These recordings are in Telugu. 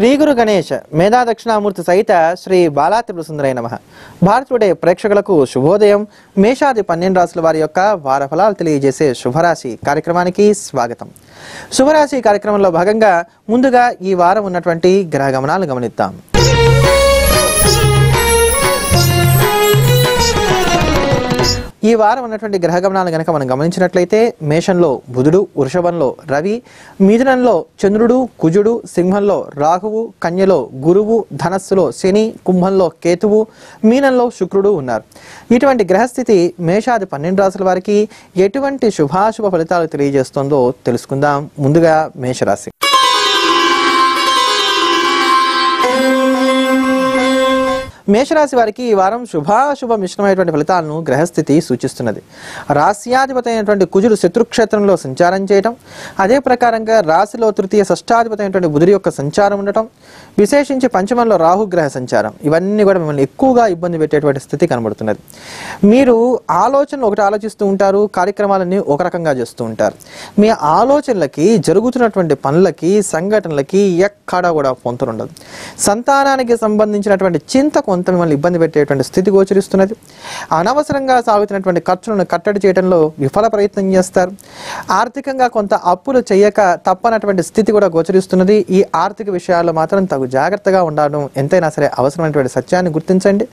శ్రీ గురు గణేష్ మేధా దక్షిణామూర్తి సహిత శ్రీ బాలా త్రిపుర సుందరై నమః. భారత్ టుడే ప్రేక్షకులకు శుభోదయం. మేషాది 12 రాశుల వారి యొక్క వార ఫలాలు తెలియజేసే శుభరాశి కార్యక్రమానికి స్వాగతం. శుభరాశి కార్యక్రమంలో భాగంగా ముందుగా ఈ వారం ఉన్నటువంటి గ్రహ గమనాలను గమనిద్దాం. ఈ వారం ఉన్నటువంటి గ్రహ గమనాలను గనక మనం గమనించినట్లయితే మేషంలో బుధుడు, వృషభంలో రవి, మిథునంలో చంద్రుడు, కుజుడు, సింహంలో రాహువు, కన్యలో గురువు, ధనస్సులో శని, కుంభంలో కేతువు, మీనంలో శుక్రుడు ఉన్నారు. ఇటువంటి గ్రహస్థితి మేషాది 12 రాశుల వారికి ఎటువంటి శుభాశుభ ఫలితాలు తెలియజేస్తుందో తెలుసుకుందాం. ముందుగా మేషరాశి. మేషరాశి వారికి ఈ వారం శుభాశుభ మిశ్రమైనటువంటి ఫలితాలను గ్రహస్థితి సూచిస్తున్నది. రాశ్యాధిపతి అయినటువంటి కుజుడు శత్రుక్షేత్రంలో సంచారం చేయటం, అదే ప్రకారంగా రాశిలో తృతీయ షష్టాధిపతి అయినటువంటి బుధుడి యొక్క సంచారం ఉండటం, విశేషించి పంచమంలో రాహుగ్రహ సంచారం, ఇవన్నీ కూడా మిమ్మల్ని ఎక్కువగా ఇబ్బంది పెట్టేటువంటి స్థితి కనబడుతున్నది. మీరు ఆలోచనలు ఒకటి ఆలోచిస్తూ ఉంటారు, కార్యక్రమాలన్నీ ఒక రకంగా చేస్తూ ఉంటారు. మీ ఆలోచనలకి, జరుగుతున్నటువంటి పనులకి, సంఘటనలకి ఎక్కడా కూడా పొంతనుండదు. సంతానానికి సంబంధించినటువంటి చింత కొంత మిమ్మల్ని ఇబ్బంది పెట్టేటువంటి స్థితి గోచరిస్తున్నది. అనవసరంగా సాగుతున్నటువంటి ఖర్చులను కట్టడి చేయడంలో విఫల ప్రయత్నం చేస్తారు. ఆర్థికంగా కొంత అప్పులు చేయక తప్పనటువంటి స్థితి కూడా గోచరిస్తున్నది. ఈ ఆర్థిక విషయాల్లో మాత్రం తగు జాగ్రత్తగా ఉండడం ఎంతైనా సరే అవసరమైనటువంటి సత్యాన్ని గుర్తించండి.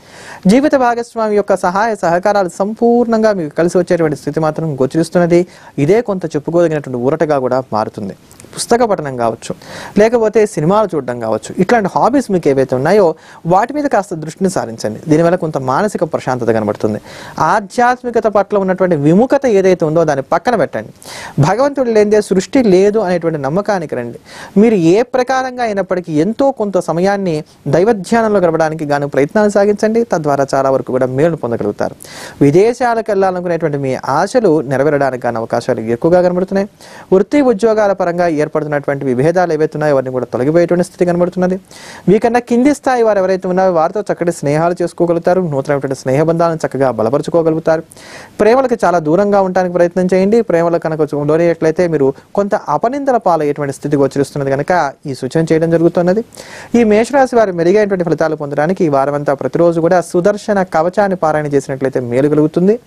జీవిత భాగస్వామి యొక్క సహాయ సహకారాలు సంపూర్ణంగా మీకు కలిసి వచ్చేటువంటి స్థితి మాత్రం గోచరిస్తున్నది. ఇదే కొంత చెప్పుకోదగినటువంటి ఊరటగా కూడా మారుతుంది. పుస్తక పఠనం కావచ్చు, లేకపోతే సినిమాలు చూడడం కావచ్చు, ఇట్లాంటి హాబీస్ మీకు ఏవైతే ఉన్నాయో వాటి మీద కాస్త దృష్టిని సారించండి. దీనివల్ల కొంత మానసిక ప్రశాంతత కనబడుతుంది. ఆధ్యాత్మికత పట్ల ఉన్నటువంటి విముఖత ఏదైతే ఉందో దాన్ని పక్కన పెట్టండి. భగవంతుడు లేనిదే సృష్టి లేదు అనేటువంటి నమ్మకానికి రండి. మీరు ఏ ప్రకారంగా అయినప్పటికీ ఎంతో కొంత సమయాన్ని దైవధ్యానంలో గడపడానికి గాను ప్రయత్నాలు సాగించండి. తద్వారా చాలా వరకు కూడా మేలు పొందగలుగుతారు. విదేశాలకు వెళ్ళాలనుకునేటువంటి మీ ఆశలు నెరవేరడానికి గాను అవకాశాలు ఎక్కువగా కనబడుతున్నాయి. వృత్తి ఉద్యోగాల పరంగా ఏర్పడుతున్నటువంటి విభేదాలు ఏవైతే ఉన్నాయో అవన్నీ కూడా తొలగిపోయేటువంటి స్థితి కనబడుతున్నది. వీకన్నా కింది స్థాయి వారు ఎవరైతే ఉన్నారో వారితో చక్కటి స్నేహాలు చేసుకోగలుగుతారు. నూతనమైనటువంటి స్నేహబంధాలను చక్కగా బలపరుచుకోగలుగుతారు. ప్రేమలకు చాలా దూరంగా ఉండడానికి ప్రయత్నం చేయండి. ప్రేమలు కనుక లోనైనట్లయితే మీరు కొంత అపనిందల పాలయ్యేటువంటి స్థితి గోచరిస్తున్నది కనుక ఈ సూచన చేయడం జరుగుతున్నది. ఈ మేషరాశి వారు మెరుగైనటువంటి ఫలితాలు పొందడానికి ఈ వారమంతా ప్రతిరోజు కూడా సుదర్శన కవచాన్ని పారాయణ చేసినట్లయితే మేలు కలుగుతుంది.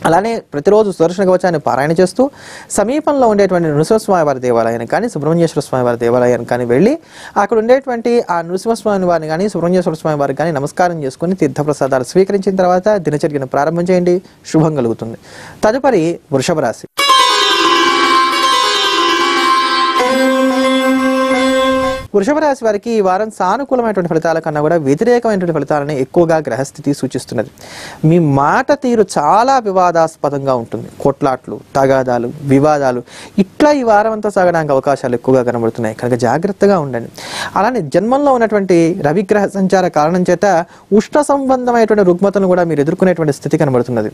అలానే ప్రతిరోజు సుదర్శన కవచాన్ని పారాయణ చేస్తూ సమీపంలో ఉండేటువంటి నృసింహస్వామి వారి దేవాలయానికి కానీ సుబ్రహ్మణ్యేశ్వర స్వామి వారి దేవాలయానికి కానీ వెళ్ళి అక్కడ ఉండేటువంటి ఆ నృసింహస్వామి వారిని కానీ సుబ్రహ్మణ్యేశ్వర స్వామి వారికి కానీ నమస్కారం చేసుకుని తీర్థప్రసాదాలు స్వీకరించిన తర్వాత దినచర్యను ప్రారంభం చేయండి. శుభం కలుగుతుంది. తదుపరి వృషభ రాశి. వృషభ రాశి వారికి ఈ వారం సానుకూలమైనటువంటి ఫలితాల కన్నా కూడా వ్యతిరేకమైనటువంటి ఫలితాలని ఎక్కువగా గ్రహస్థితి సూచిస్తున్నది. మీ మాట తీరు చాలా వివాదాస్పదంగా ఉంటుంది. కొట్లాట్లు, తగాదాలు, వివాదాలు ఇట్లా ఈ వారం అంతా సాగడానికి అవకాశాలు ఎక్కువగా కనబడుతున్నాయి కనుక జాగ్రత్తగా ఉండండి. అలానే జన్మంలో ఉన్నటువంటి రవిగ్రహ సంచార కారణం చేత ఉష్ణ సంబంధమైనటువంటి రుగ్మతను కూడా మీరు ఎదుర్కొనేటువంటి స్థితి కనబడుతున్నది.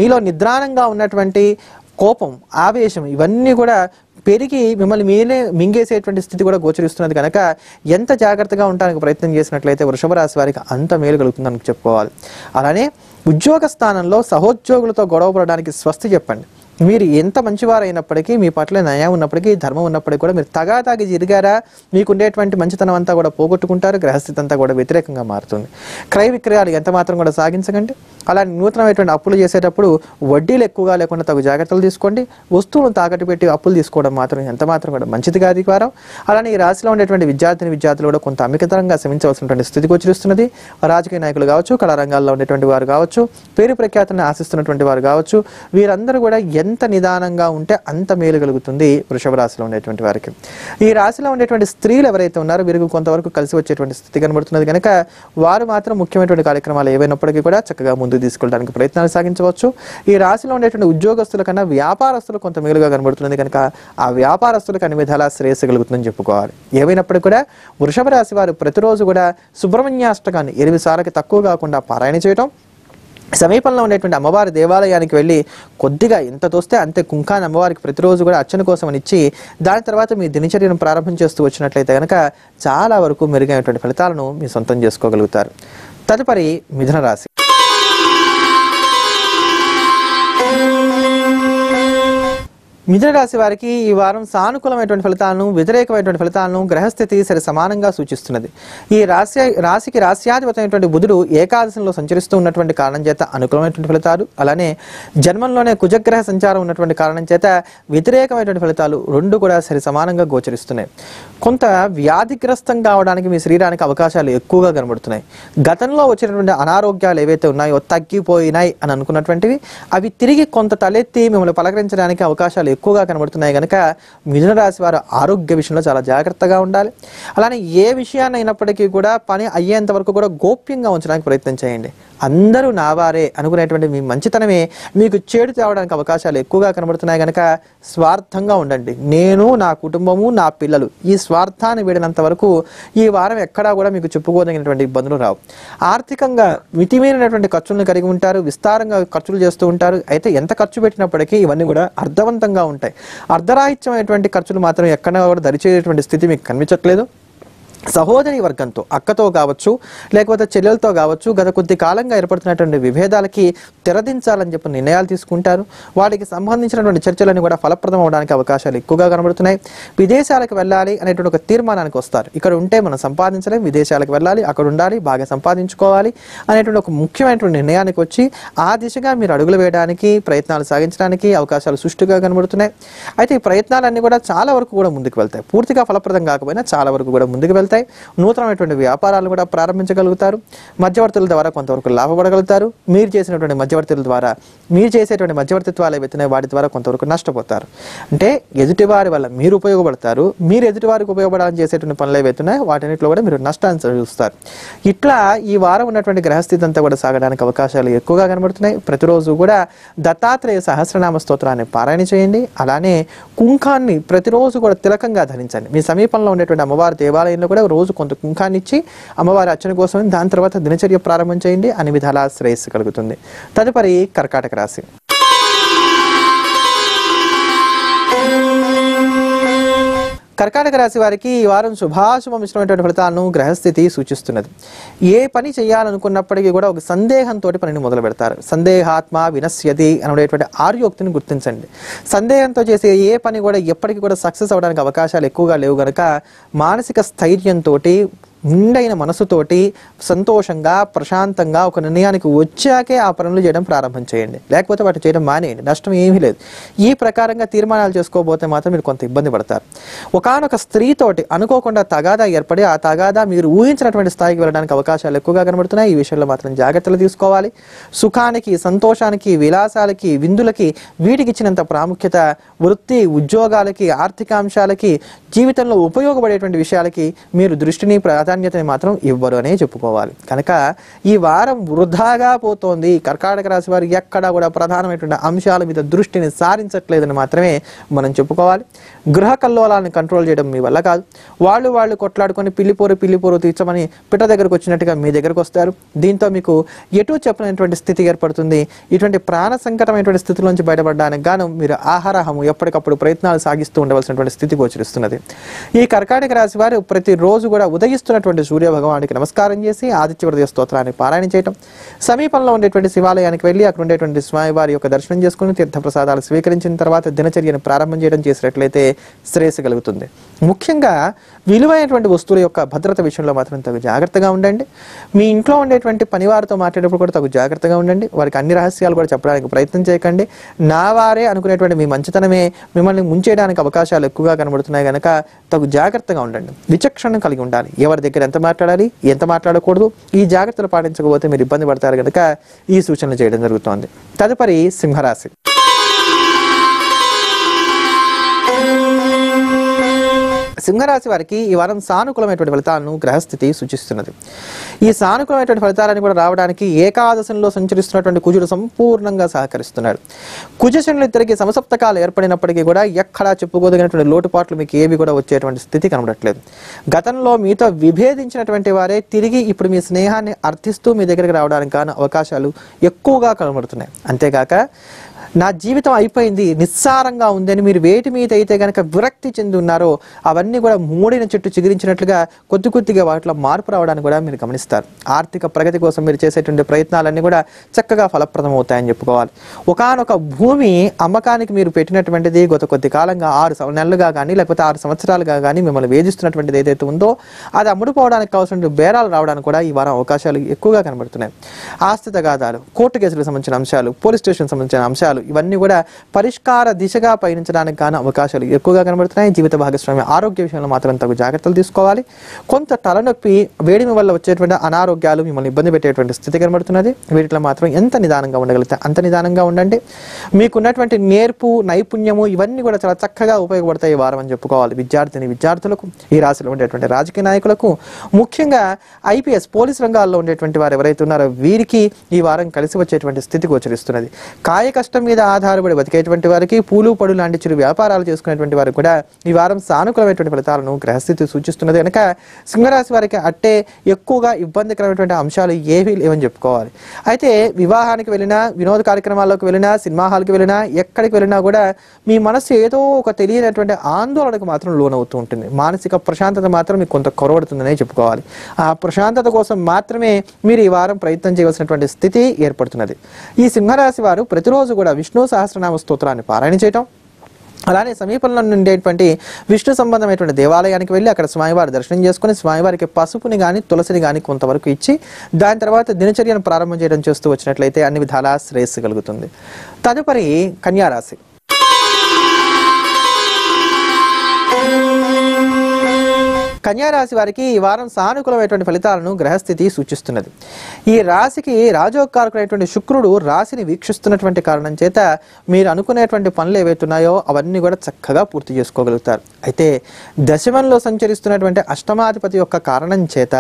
మీలో నిద్రాణంగా ఉన్నటువంటి కోపం, ఆవేశం ఇవన్నీ కూడా పెరిగి మిమ్మల్ని మీరే మింగేసేటువంటి స్థితి కూడా గోచరిస్తున్నది కనుక ఎంత జాగ్రత్తగా ఉండడానికి ప్రయత్నం చేసినట్లయితే వృషభ రాశి వారికి అంత మేలు కలుగుతుందని చెప్పుకోవాలి. అలానే ఉద్యోగ స్థానంలో సహోద్యోగులతో గొడవ పడడానికి స్వస్తి చెప్పండి. మీరు ఎంత మంచివారైనప్పటికీ, మీ పట్ల న్యాయం ఉన్నప్పటికీ, ధర్మం ఉన్నప్పటికీ కూడా మీరు తగాతాగి జరిగారా మీకు ఉండేటువంటి మంచితనం అంతా కూడా పోగొట్టుకుంటారు. గ్రహస్థితి అంతా కూడా వ్యతిరేకంగా మారుతుంది. క్రయ విక్రయాలు ఎంత మాత్రం కూడా సాగించకండి. అలా నూతనమైనటువంటి అప్పులు చేసేటప్పుడు వడ్డీలు ఎక్కువగా లేకుండా తగు జాగ్రత్తలు తీసుకోండి. వస్తువులను తాకట్టు పెట్టి అప్పులు తీసుకోవడం మాత్రం ఎంత మాత్రం కూడా మంచిది కాదు ఈ వారం. అలానే ఈ రాశిలో ఉండేటువంటి విద్యార్థులు కూడా కొంత అమితరంగా శ్రమించవలసినటువంటి స్థితి గోచరిస్తున్నది. రాజకీయ నాయకులు కావచ్చు, కళారంగాల్లో ఉండేటువంటి వారు కావచ్చు, పేరు ప్రఖ్యాతులను ఆశిస్తున్నటువంటి వారు కావచ్చు, వీరందరూ కూడా ఎంత నిదానంగా ఉంటే అంత మేలు కలుగుతుంది వృషభ రాశిలో ఉండేటువంటి వారికి. ఈ రాశిలో ఉండేటువంటి స్త్రీలు ఎవరైతే ఉన్నారో వీరికి కొంతవరకు కలిసి వచ్చేటువంటి స్థితి కనబడుతున్నది కనుక వారు మాత్రం ముఖ్యమైనటువంటి కార్యక్రమాలు ఏవైనప్పటికీ కూడా చక్కగా ముందుకు తీసుకెళ్ళడానికి ప్రయత్నాలు సాగించవచ్చు. ఈ రాశిలో ఉండేటువంటి ఉద్యోగస్తుల కన్నా వ్యాపారస్తులు కొంత మేలుగా కనబడుతున్నది కనుక ఆ వ్యాపారస్తులకు అన్ని విధాలా శ్రేయస్సు కలుగుతుందని చెప్పుకోవాలి. ఏమైనప్పటికీ కూడా వృషభ రాశి వారు ప్రతిరోజు కూడా సుబ్రహ్మణ్యాష్టకాన్ని 8 సార్లకి తక్కువ కాకుండా పారాయణ చేయటం, సమీపంలో ఉండేటువంటి అమ్మవారి దేవాలయానికి వెళ్ళి కొద్దిగా ఎంత తోస్తే అంతే కుంకాన్ని అమ్మవారికి ప్రతిరోజు కూడా అర్చన కోసం ఇచ్చి దాని తర్వాత మీ దినచర్యను ప్రారంభం చేస్తూ వచ్చినట్లయితే కనుక చాలా వరకు మెరుగైనటువంటి ఫలితాలను మీ సొంతం చేసుకోగలుగుతారు. తదుపరి మిథున రాశి. మిథున రాశి వారికి ఈ వారం సానుకూలమైనటువంటి ఫలితాలను, వ్యతిరేకమైనటువంటి ఫలితాలను గ్రహస్థితి సరి సమానంగా సూచిస్తున్నది. ఈ రాశికి రాశ్యాధిపతమైనటువంటి బుధుడు ఏకాదశంలో సంచరిస్తూ ఉన్నటువంటి కారణం చేత అనుకూలమైనటువంటి ఫలితాలు, అలానే జన్మంలోనే కుజగ్రహ సంచారం ఉన్నటువంటి కారణం చేత వ్యతిరేకమైనటువంటి ఫలితాలు రెండు కూడా సరి సమానంగా గోచరిస్తున్నాయి. కొంత వ్యాధిగ్రస్తం కావడానికి మీ శరీరానికి అవకాశాలు ఎక్కువగా కనబడుతున్నాయి. గతంలో వచ్చినటువంటి అనారోగ్యాలు ఏవైతే ఉన్నాయో తగ్గిపోయినాయి అని అనుకున్నటువంటివి అవి తిరిగి కొంత తలెత్తి మిమ్మల్ని పలకరించడానికి అవకాశాలు ఎక్కువగా కనబడుతున్నాయి. కనుక మిథున రాశి వారు ఆరోగ్య విషయంలో చాలా జాగ్రత్తగా ఉండాలి. అలానే ఏ విషయాన్ని అయినప్పటికీ కూడా పని అయ్యేంత వరకు కూడా గోప్యంగా ఉంచడానికి ప్రయత్నం చేయండి. అందరూ నావారే అనుకునేటువంటి మీ మంచితనమే మీకు చేడు తేవడానికి అవకాశాలు ఎక్కువగా కనబడుతున్నాయి. కనుక స్వార్థంగా ఉండండి. నేను, నా కుటుంబము, నా పిల్లలు, ఈ స్వార్థాన్ని వీడినంత వరకు ఈ వారం ఎక్కడా కూడా మీకు చెప్పుకోదగినటువంటి ఇబ్బందులు రావు. ఆర్థికంగా మితిమీరినటువంటి ఖర్చులను కలిగి ఉంటారు, విస్తారంగా ఖర్చులు చేస్తూ ఉంటారు. అయితే ఎంత ఖర్చు పెట్టినప్పటికీ ఇవన్నీ కూడా అర్థవంతంగా ఉంటాయి. అర్ధరాహిత్యమైనటువంటి ఖర్చులు మాత్రం ఎక్కడా కూడా దరిచేటువంటి స్థితి మీకు కనిపించట్లేదు. సహోదరి వర్గంతో, అక్కతో కావచ్చు, లేకపోతే చెల్లెలతో కావచ్చు, గత కొద్ది కాలంగా ఏర్పడుతున్నటువంటి విభేదాలకి తెరదించాలని చెప్పి నిర్ణయాలు తీసుకుంటారు. వాటికి సంబంధించినటువంటి చర్చలన్నీ కూడా ఫలప్రదం అవడానికి అవకాశాలు ఎక్కువగా కనబడుతున్నాయి. విదేశాలకు వెళ్ళాలి అనేటువంటి ఒక తీర్మానానికి వస్తారు. ఇక్కడ ఉంటే మనం సంపాదించలేం, విదేశాలకు వెళ్ళాలి, అక్కడ ఉండాలి, బాగా సంపాదించుకోవాలి అనేటువంటి ఒక ముఖ్యమైనటువంటి నిర్ణయానికి వచ్చి ఆ దిశగా మీరు అడుగులు వేయడానికి, ప్రయత్నాలు సాగించడానికి అవకాశాలు సుష్టుగా కనబడుతున్నాయి. అయితే ఈ ప్రయత్నాలన్నీ కూడా చాలా వరకు కూడా ముందుకు వెళ్తాయి. పూర్తిగా ఫలప్రదం కాకపోయినా చాలా వరకు కూడా ముందుకు వెళ్తాయి. నూతనమైనటువంటి వ్యాపారాలు కూడా ప్రారంభించగలుగుతారు. మధ్యవర్తుల ద్వారా కొంతవరకు లాభపడగలుగుతారు. మీరు చేసేటువంటి మధ్యవర్తిత్వాలు ఏవైతే వాటి ద్వారా కొంతవరకు నష్టపోతారు. అంటే ఎదుటివారి వల్ల మీరు ఉపయోగపడతారు. మీరు ఎదుటివారికి ఉపయోగపడాలని చేసేటువంటి పనులు ఏవైతున్నాయో వాటినిట్లో కూడా మీరు నష్టాన్ని చూస్తారు. ఇట్లా ఈ వారం ఉన్నటువంటి గ్రహస్థితి అంతా కూడా సాగడానికి అవకాశాలు ఎక్కువగా కనబడుతున్నాయి. ప్రతిరోజు కూడా దత్తాత్రేయ సహస్రనామ స్తోత్రాన్ని పారాయణ చేయండి. అలానే కుంకాన్ని ప్రతిరోజు కూడా తిలకంగా ధరించండి. మీ సమీపంలో ఉండేటువంటి అమ్మవారి దేవాలయంలో కూడా రోజు కొంత కుంకాన్ని ఇచ్చి అమ్మవారి అర్చన కోసం దాని తర్వాత దినచర్య ప్రారంభం చేయండి. అన్ని విధాల శ్రేయస్సు కలుగుతుంది. తదుపరి కర్కాటక రాశి. కర్కాటక రాశి వారికి ఈ వారం శుభాశుభ మిశ్రమైనటువంటి ఫలితాలను గ్రహస్థితి సూచిస్తున్నది. ఏ పని చేయాలనుకున్నప్పటికీ కూడా ఒక సందేహంతో పనిని మొదలు పెడతారు. సందేహాత్మ వినశ్యతి అనేటువంటి ఆర్యోక్తిని గుర్తించండి. సందేహంతో చేసే ఏ పని కూడా ఎప్పటికీ కూడా సక్సెస్ అవడానికి అవకాశాలు ఎక్కువగా లేవు. కనుక మానసిక స్థైర్యంతో, నిండైన మనసుతోటి సంతోషంగా, ప్రశాంతంగా ఒక నిర్ణయానికి వచ్చాకే ఆ పనులు చేయడం ప్రారంభం చేయండి. లేకపోతే వాటి చేయడం మానేయండి. నష్టం ఏమీ లేదు. ఈ ప్రకారంగా తీర్మానాలు చేసుకోబోతే మాత్రం మీరు కొంత ఇబ్బంది పడతారు. ఒకానొక స్త్రీతోటి అనుకోకుండా తగాదా ఏర్పడి ఆ తగాదా మీరు ఊహించినటువంటి స్థాయికి వెళ్ళడానికి అవకాశాలు ఎక్కువగా కనబడుతున్నాయి. ఈ విషయంలో మాత్రం జాగ్రత్తలు తీసుకోవాలి. సుఖానికి, సంతోషానికి, విలాసాలకి, విందులకి వీటికి ఇచ్చినంత ప్రాముఖ్యత వృత్తి, ఉద్యోగాలకి, ఆర్థికాంశాలకి, జీవితంలో ఉపయోగపడేటువంటి విషయాలకి మీరు దృష్టిని, ప్రాధాన్యతని మాత్రం ఇవ్వరు అనే చెప్పుకోవాలి. కనుక ఈ వారం వృధాగా పోతోంది. కర్కాటక రాశి వారు ఎక్కడా కూడా ప్రధానమైనటువంటి అంశాల మీద దృష్టిని సారించట్లేదని మాత్రమే మనం చెప్పుకోవాలి. గృహ కల్లోలాన్ని కంట్రోల్ చేయడం మీ వల్ల కాదు. వాళ్ళు కొట్లాడుకొని పిల్లిపోరు తీర్చమని పిట్ట దగ్గరకు వచ్చినట్టుగా మీ దగ్గరకు వస్తారు. దీంతో మీకు ఎటు చెప్పలేనటువంటి స్థితి ఏర్పడుతుంది. ఇటువంటి ప్రాణ సంకటమైనటువంటి స్థితిలోంచి బయటపడడానికి గాను మీరు ఆహారహము ఎప్పటికప్పుడు ప్రయత్నాలు సాగిస్తూ ఉండవలసినటువంటి స్థితి గోచరిస్తున్నది. ఈ కర్కాటక రాశి వారు ప్రతిరోజు కూడా ఉదయిస్తున్నటువంటి సూర్య భగవానికి నమస్కారం చేసి ఆదిత్య హృదయ స్తోత్రాన్ని పారాయణ చేయటం, సమీపంలో ఉండేటువంటి శివాలయానికి వెళ్ళి అక్కడ ఉండేటువంటి స్వామివారి యొక్క దర్శనం చేసుకుని తీర్థప్రసాదాలు స్వీకరించిన తర్వాత దినచర్యను ప్రారంభం చేయడం చేసినట్లయితే శ్రేయస్సు కలుగుతుంది. ముఖ్యంగా విలువైనటువంటి వస్తువుల యొక్క భద్రత విషయంలో మాత్రం తగు జాగ్రత్తగా ఉండండి. మీ ఇంట్లో ఉండేటువంటి పనివారితో మాట్లాడేటప్పుడు కూడా తగు జాగ్రత్తగా ఉండండి. వారికి అన్ని రహస్యాలు కూడా చెప్పడానికి ప్రయత్నం చేయకండి. నా వారే అనుకునేటువంటి మీ మంచితనమే మిమ్మల్ని ముంచేయడానికి అవకాశాలు ఎక్కువగా కనబడుతున్నాయి. కనుక తగు జాగ్రత్తగా ఉండండి. విచక్షణ కలిగి ఉండాలి. ఎవరి దగ్గర ఎంత మాట్లాడాలి, ఎంత మాట్లాడకూడదు, ఈ జాగ్రత్తలు పాటించకపోతే మీరు ఇబ్బంది పడతారు. కనుక ఈ సూచనలు చేయడం జరుగుతోంది. తదుపరి సింహరాశి. సింహరాశి వారికి ఈ వారం సానుకూలమైనటువంటి ఫలితాలను గ్రహస్థితి సూచిస్తున్నది. ఈ సానుకూలమైనటువంటి ఫలితాలను కూడా రావడానికి ఏకాదశంలో సంచరిస్తున్నటువంటి కుజుడు సంపూర్ణంగా సహకరిస్తున్నాడు. కుజశనులు ఇద్దరికి సమసప్తకాలు ఏర్పడినప్పటికీ కూడా ఎక్కడా చెప్పుకోదగినటువంటి లోటుపాట్లు మీకు ఏవి కూడా వచ్చేటువంటి స్థితి కనబడట్లేదు. గతంలో మీతో విభేదించినటువంటి వారే తిరిగి ఇప్పుడు మీ స్నేహాన్ని అర్థిస్తూ మీ దగ్గరికి రావడానికి గాను అవకాశాలు ఎక్కువగా కనబడుతున్నాయి. అంతేగాక నా జీవితం అయిపోయింది, నిస్సారంగా ఉంది అని మీరు వేటి మీద అయితే కనుక విరక్తి చెంది ఉన్నారో అవన్నీ కూడా మూడిన చెట్టు చిగురించినట్లుగా కొద్దిగా వాటిలో మార్పు రావడానికి కూడా మీరు గమనిస్తారు. ఆర్థిక ప్రగతి కోసం మీరు చేసేటువంటి ప్రయత్నాలన్నీ కూడా చక్కగా ఫలప్రదం అవుతాయని చెప్పుకోవాలి. ఒకానొక భూమి అమ్మకానికి మీరు పెట్టినటువంటిది గత కొద్ది కాలంగా 6 నెలలుగా కానీ లేకపోతే 6 సంవత్సరాలుగా కానీ మిమ్మల్ని వేధిస్తున్నటువంటిది ఏదైతే ఉందో అది అమ్ముడుపోవడానికి కావాల్సిన బేరాలు రావడానికి కూడా ఈ వారం అవకాశాలు ఎక్కువగా కనబడుతున్నాయి. ఆస్తి తగాదాలు, కోర్టు కేసులకు సంబంధించిన అంశాలు, పోలీస్ స్టేషన్ సంబంధించిన అంశాలు ఇవన్నీ కూడా పరిష్కార దిశగా పయనించడానికి గాను అవకాశాలు ఎక్కువగా కనబడుతున్నాయి. జీవిత భాగస్వామి ఆరోగ్య విషయంలో మాత్రం తగు జాగ్రత్తలు తీసుకోవాలి. కొంత తలనొప్పి, వేడిమి వల్ల వచ్చేటువంటి అనారోగ్యాలు మిమ్మల్ని ఇబ్బంది పెట్టేటువంటి స్థితి కనబడుతున్నది. వీటిలో మాత్రం ఎంత నిదానంగా ఉండగలిగితే అంత నిదానంగా ఉండండి. మీకున్నటువంటి నేర్పు, నైపుణ్యము ఇవన్నీ కూడా చాలా చక్కగా ఉపయోగపడతాయి ఈ వారం అని చెప్పుకోవాలి. విద్యార్థులకు, ఈ రాశిలో ఉండేటువంటి రాజకీయ నాయకులకు, ముఖ్యంగా ఐపీఎస్ పోలీస్ రంగాల్లో ఉండేటువంటి వారు ఎవరైతే ఉన్నారో వీరికి ఈ వారం కలిసి వచ్చేటువంటి స్థితి గోచరిస్తున్నది. కాయ కష్టం మీద ఆధారపడి బతికేటువంటి వారికి, పూలు పడు లాంటి చిరు వ్యాపారాలు చేసుకునేటువంటి వారికి కూడా ఈ వారం సానుకూలమైనటువంటి ఫలితాలను గ్రహస్థితి సూచిస్తున్నది. కనుక సింహరాశి వారికి అట్టే ఎక్కువగా ఇబ్బందికరమైనటువంటి అంశాలు ఏవీ లేవని చెప్పుకోవాలి. అయితే వివాహానికి వెళ్ళినా, వినోద కార్యక్రమాల్లోకి వెళ్ళినా, సినిమా హాల్కి వెళ్ళినా, ఎక్కడికి వెళ్ళినా కూడా మీ మనసు ఏదో ఒక తెలియనటువంటి ఆందోళనకు మాత్రం లోనవుతూ ఉంటుంది. మానసిక ప్రశాంతత మాత్రం మీకు కొంత కొరవడుతుందనే చెప్పుకోవాలి. ఆ ప్రశాంతత కోసం మాత్రమే మీరు ఈ వారం ప్రయత్నం చేయవలసినటువంటి స్థితి ఏర్పడుతున్నది. ఈ సింహరాశి వారు ప్రతిరోజు కూడా విష్ణు సహస్రనామ స్తోత్రాన్ని పారాయణ చేయటం, అలానే సమీపంలో ఉండేటువంటి విష్ణు సంబంధమైనటువంటి దేవాలయానికి వెళ్ళి అక్కడ స్వామివారి దర్శనం చేసుకుని స్వామివారికి పసుపుని కానీ తులసిని కానీ కొంతవరకు ఇచ్చి దాని తర్వాత దినచర్యను ప్రారంభం చేయడం చేస్తూ వచ్చినట్లయితే అన్ని విధాలా శ్రేయస్సు కలుగుతుంది. తదుపరి కన్యారాశి. కన్యారాశి వారికి ఈ వారం సానుకూలమైనటువంటి ఫలితాలను గ్రహస్థితి సూచిస్తున్నది. ఈ రాశికి రాజోకారకుడైనటువంటి శుక్రుడు రాశిని వీక్షిస్తున్నటువంటి కారణం చేత మీరు అనుకునేటువంటి పనులు ఏవైతున్నాయో అవన్నీ కూడా చక్కగా పూర్తి చేసుకోగలుగుతారు. అయితే దశమంలో సంచరిస్తున్నటువంటి అష్టమాధిపతి యొక్క కారణం చేత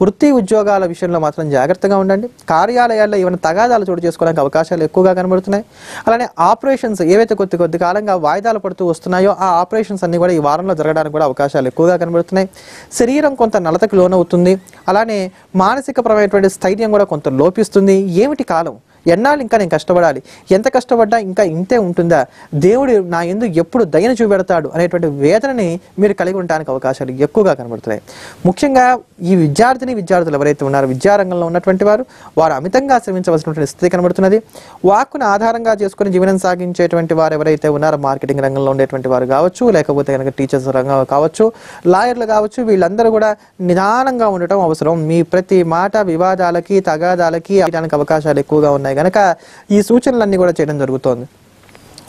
వృత్తి ఉద్యోగాల విషయంలో మాత్రం జాగ్రత్తగా ఉండండి. కార్యాలయాల్లో ఏమైనా తగాదాలు చోటు చేసుకోవడానికి అవకాశాలు ఎక్కువగా కనబడుతున్నాయి. అలానే ఆపరేషన్స్ ఏవైతే కొద్ది కాలంగా వాయిదాలు పడుతూ వస్తున్నాయో ఆ ఆపరేషన్స్ అన్ని కూడా ఈ వారంలో జరగడానికి కూడా అవకాశాలు ఎక్కువగా కనబడుతున్నాయి. శరీరం కొంత నలతకు లోనవుతుంది. అలానే మానసికపరమైనటువంటి స్థైర్యం కూడా కొంత లోపిస్తుంది. ఏమిటి కాలం, ఎన్నాళ్ళు ఇంకా నేను కష్టపడాలి, ఎంత కష్టపడ్డా ఇంకా ఇంతే ఉంటుందా, దేవుడు నా యందు ఎప్పుడు దయను చూపెడతాడు అనేటువంటి వేదనని మీరు కలిగి ఉండడానికి అవకాశాలు ఎక్కువగా కనబడుతున్నాయి. ముఖ్యంగా ఈ విద్యార్థులు ఎవరైతే ఉన్నారో విద్యారంగంలో ఉన్నటువంటి వారు అమితంగా శ్రమించవలసినటువంటి స్థితి కనబడుతున్నది. వాక్కును ఆధారంగా చేసుకుని జీవనం సాగించేటువంటి వారు ఎవరైతే ఉన్నారో మార్కెటింగ్ రంగంలో ఉండేటువంటి వారు కావచ్చు, లేకపోతే కనుక టీచర్స్ రంగం కావచ్చు, లాయర్లు కావచ్చు, వీళ్ళందరూ కూడా నిదానంగా ఉండటం అవసరం. మీ ప్రతి మాట వివాదాలకి, తగాదాలకి అవడానికి అవకాశాలు ఎక్కువగా ఉన్నాయి కనుక ఈ సూచనలన్నీ కూడా చేయడం జరుగుతోంది.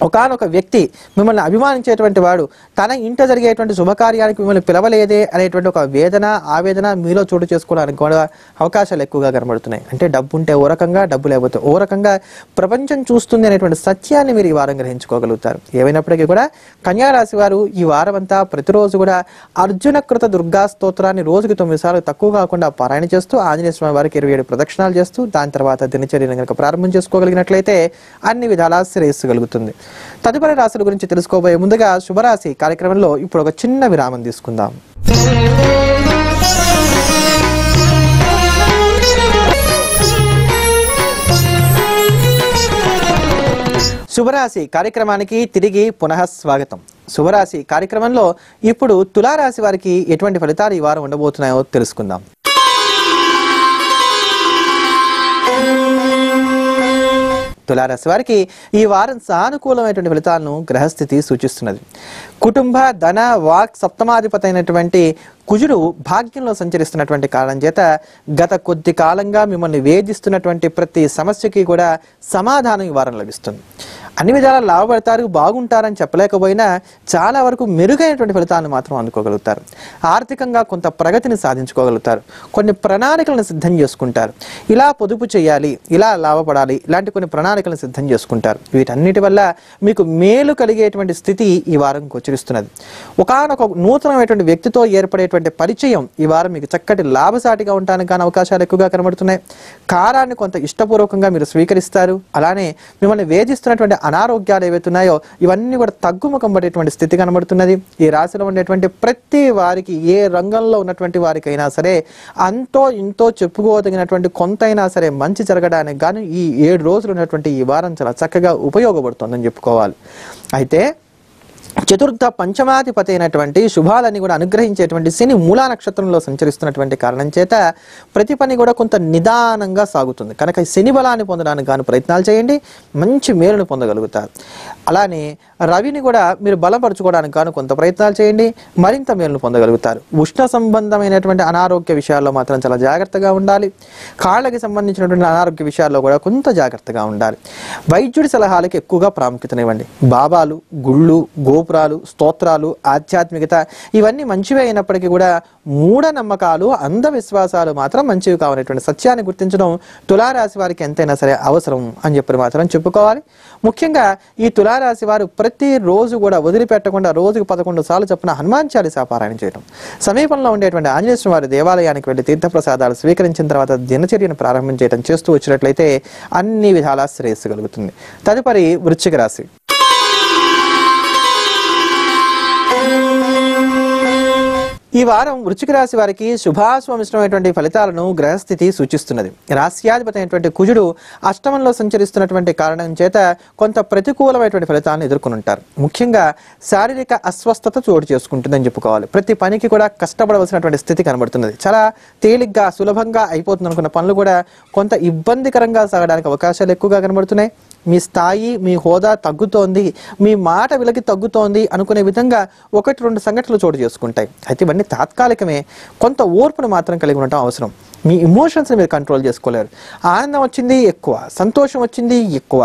ఒకానొక వ్యక్తి మిమ్మల్ని అభిమానించేటువంటి వాడు తన ఇంట జరిగేటువంటి శుభకార్యానికి మిమ్మల్ని పిలవలేదే అనేటువంటి ఒక వేదన, ఆవేదన మీలో చోటు చేసుకోవడానికి కూడా అవకాశాలు ఎక్కువగా కనబడుతున్నాయి. అంటే డబ్బు ఉంటే ఓ రకంగా, డబ్బు లేకపోతే ఓ రకంగా ప్రపంచం చూస్తుంది అనేటువంటి సత్యాన్ని మీరు ఈ వారం గ్రహించుకోగలుగుతారు. ఏమైనప్పటికీ కూడా కన్యారాశి వారు ఈ వారం అంతా ప్రతిరోజు కూడా అర్జునకృత దుర్గా స్తోత్రాన్ని రోజుకి 9 సార్లు తక్కువ కాకుండా పారాయణ చేస్తూ ఆంజనేయ స్వామి వారికి 27 ప్రదక్షిణాలు చేస్తూ దాని తర్వాత దినచర్యను కనుక ప్రారంభం చేసుకోగలిగినట్లయితే అన్ని విధాలా శ్రేయస్సు కలుగుతుంది. తదుపరి రాశుల గురించి తెలుసుకోబోయే ముందుగా శుభరాశి కార్యక్రమంలో ఇప్పుడు ఒక చిన్న విరామం తీసుకుందాం. శుభరాశి కార్యక్రమానికి తిరిగి పునః స్వాగతం. శుభరాశి కార్యక్రమంలో ఇప్పుడు తులారాశి వారికి ఎటువంటి ఫలితాలు ఈ వారం ఉండబోతున్నాయో తెలుసుకుందాం. తులారాశి వారికి ఈ వారం సానుకూలమైనటువంటి ఫలితాలను గ్రహస్థితి సూచిస్తున్నది. కుటుంబ, ధన, వాక్ సప్తమాధిపతి అయినటువంటి కుజుడు భాగ్యంలో సంచరిస్తున్నటువంటి కారణం చేత గత కొద్ది కాలంగా మిమ్మల్ని వేధిస్తున్నటువంటి ప్రతి సమస్యకి కూడా సమాధానం ఈ వారం లభిస్తుంది. అన్ని విధాలా లాభపడతారు, బాగుంటారని చెప్పలేకపోయినా చాలా వరకు మెరుగైనటువంటి ఫలితాలను మాత్రం అందుకోగలుగుతారు. ఆర్థికంగా కొంత ప్రగతిని సాధించుకోగలుగుతారు. కొన్ని ప్రణాళికలను సిద్ధం చేసుకుంటారు. ఇలా పొదుపు చేయాలి, ఇలా లాభపడాలి, ఇలాంటి కొన్ని ప్రణాళికలను సిద్ధం చేసుకుంటారు. వీటన్నిటి వల్ల మీకు మేలు కలిగేటువంటి స్థితి ఈ వారం గోచరిస్తున్నది. ఒకానొక నూతనమైనటువంటి వ్యక్తితో ఏర్పడేటువంటి పరిచయం ఈ వారం మీకు చక్కటి లాభసాటిగా ఉండడానికి కానీ అవకాశాలు ఎక్కువగా కనబడుతున్నాయి. కారాన్ని కొంత ఇష్టపూర్వకంగా మీరు స్వీకరిస్తారు. అలానే మిమ్మల్ని వేధిస్తున్నటువంటి అనారోగ్యాలు ఏవైతున్నాయో ఇవన్నీ కూడా తగ్గుముఖం పడేటువంటి స్థితి కనబడుతున్నది. ఈ రాశిలో ఉండేటువంటి ప్రతి వారికి, ఏ రంగంలో ఉన్నటువంటి వారికైనా సరే అంతో ఇంతో చెప్పుకోదగినటువంటి కొంతైనా సరే మంచి జరగడానికి గాను ఈ 7 రోజులు ఉన్నటువంటి ఈ వారం చాలా చక్కగా ఉపయోగపడుతుందని చెప్పుకోవాలి. అయితే చతుర్థ పంచమాధిపతి అయినటువంటి శుభాలని కూడా అనుగ్రహించేటువంటి శని మూలా నక్షత్రంలో సంచరిస్తున్నటువంటి కారణం చేత ప్రతి పని కూడా కొంత నిదానంగా సాగుతుంది. కనుక ఈ శని బలాన్ని పొందడానికి గాను ప్రయత్నాలు చేయండి, మంచి మేలును పొందగలుగుతారు. అలానే రవిని కూడా మీరు బలపరచుకోవడానికి గాను కొంత ప్రయత్నాలు చేయండి, మరింత మేలును పొందగలుగుతారు. ఉష్ణ సంబంధమైనటువంటి అనారోగ్య విషయాల్లో మాత్రం చాలా జాగ్రత్తగా ఉండాలి. కాళ్ళకి సంబంధించినటువంటి అనారోగ్య విషయాల్లో కూడా కొంత జాగ్రత్తగా ఉండాలి. వైద్యుడి సలహాలకి ఎక్కువగా ప్రాముఖ్యతనివ్వండి. బాబాలు, గుళ్ళు, గోపురాలు, స్తోత్రాలు, ఆధ్యాత్మికత ఇవన్నీ మంచివే అయినప్పటికీ కూడా మూఢనమ్మకాలు, అంధవిశ్వాసాలు మాత్రం మంచివి కావనేటువంటి సత్యాన్ని గుర్తించడం తులారాశి వారికి ఎంతైనా సరే అవసరం అని చెప్పి మాత్రం చెప్పుకోవాలి. ముఖ్యంగా ఈ తులారాశి వారు ప్రతిరోజు కూడా వదిలిపెట్టకుండా రోజుకు 11 సార్లు చొప్పున హనుమాన్ చాలీసా పారాయణ చేయడం, సమీపంలో ఉండేటువంటి ఆంజనేయ స్వామి వారి దేవాలయానికి వెళ్ళి తీర్థప్రసాదాలు స్వీకరించిన తర్వాత దినచర్యను ప్రారంభం చేయడం చేస్తూ వచ్చినట్లయితే అన్ని విధాలా శ్రేయస్సు కలుగుతుంది. తదుపరి వృశ్చిక రాశి. ఈ వారం వృశ్చిక రాశి వారికి శుభాశుభమిశ్రమైనటువంటి ఫలితాలను గ్రహస్థితి సూచిస్తున్నది. రాశ్యాధిపతి అయినటువంటి కుజుడు అష్టమంలో సంచరిస్తున్నటువంటి కారణం చేత కొంత ప్రతికూలమైనటువంటి ఫలితాలను ఎదుర్కొని ఉంటారు. ముఖ్యంగా శారీరక అస్వస్థత చోటు చేసుకుంటుందని చెప్పుకోవాలి. ప్రతి పనికి కూడా కష్టపడవలసినటువంటి స్థితి కనబడుతున్నది. చాలా తేలిగ్గా సులభంగా అయిపోతుంది అనుకున్న పనులు కూడా కొంత ఇబ్బందికరంగా సాగడానికి అవకాశాలు ఎక్కువగా కనబడుతున్నాయి. మీ స్థాయి, మీ హోదా తగ్గుతోంది, మీ మాట విలకి తగ్గుతోంది అనుకునే విధంగా 1-2 సంఘటనలు చోటు చేసుకుంటాయి. అయితే ఇవన్నీ తాత్కాలికమే. కొంత ఓర్పును మాత్రం కలిగి ఉండటం అవసరం. మీ ఇమోషన్స్ని మీరు కంట్రోల్ చేసుకోలేరు. ఆనందం వచ్చింది ఎక్కువ, సంతోషం వచ్చింది ఎక్కువ.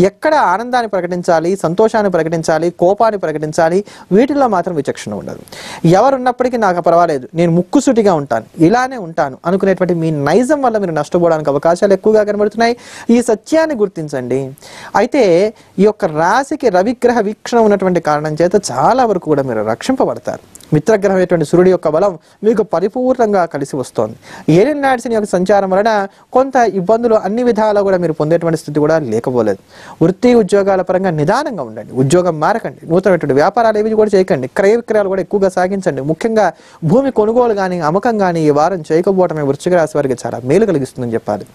ఎక్కడ ఆనందాన్ని ప్రకటించాలి, సంతోషాన్ని ప్రకటించాలి, కోపాన్ని ప్రకటించాలి, వీటిల్లో మాత్రం విచక్షణ ఉండదు. ఎవరున్నప్పటికీ నాకు పర్వాలేదు, నేను ముక్కుసూటిగా ఉంటాను, ఇలానే ఉంటాను అనుకునేటువంటి మీ నైజం వల్ల మీరు నష్టపోవడానికి అవకాశాలు ఎక్కువగా కనబడుతున్నాయి. ఈ సత్యాన్ని గుర్తించండి. అయితే ఈ యొక్క రాశికి రవిగ్రహ వీక్షణ ఉన్నటువంటి కారణం చేత చాలా వరకు కూడా మీరు రక్షింపబడతారు. మిత్రగ్రహమైనటువంటి సూర్యుడి యొక్క బలం మీకు పరిపూర్ణంగా కలిసి వస్తోంది. ఏలియన్ ప్లానెట్స్ యొక్క సంచారం వలన కొంత ఇబ్బందులు అన్ని విధాలా కూడా మీరు పొందేటువంటి స్థితి కూడా లేకపోలేదు. వృత్తి ఉద్యోగాల పరంగా నిదానంగా ఉండండి. ఉద్యోగం మారకండి. నూతనటువంటి వ్యాపారాలు ఏవి కూడా చేయకండి. క్రయ విక్రయాలు కూడా ఎక్కువగా సాగించండి. ముఖ్యంగా భూమి కొనుగోలు కానీ అమ్మకం కానీ ఈ వారం చేయకపోవడమే వృశ్చిక రాశి వారికి చాలా మేలు కలిగిస్తుందని చెప్పాలి.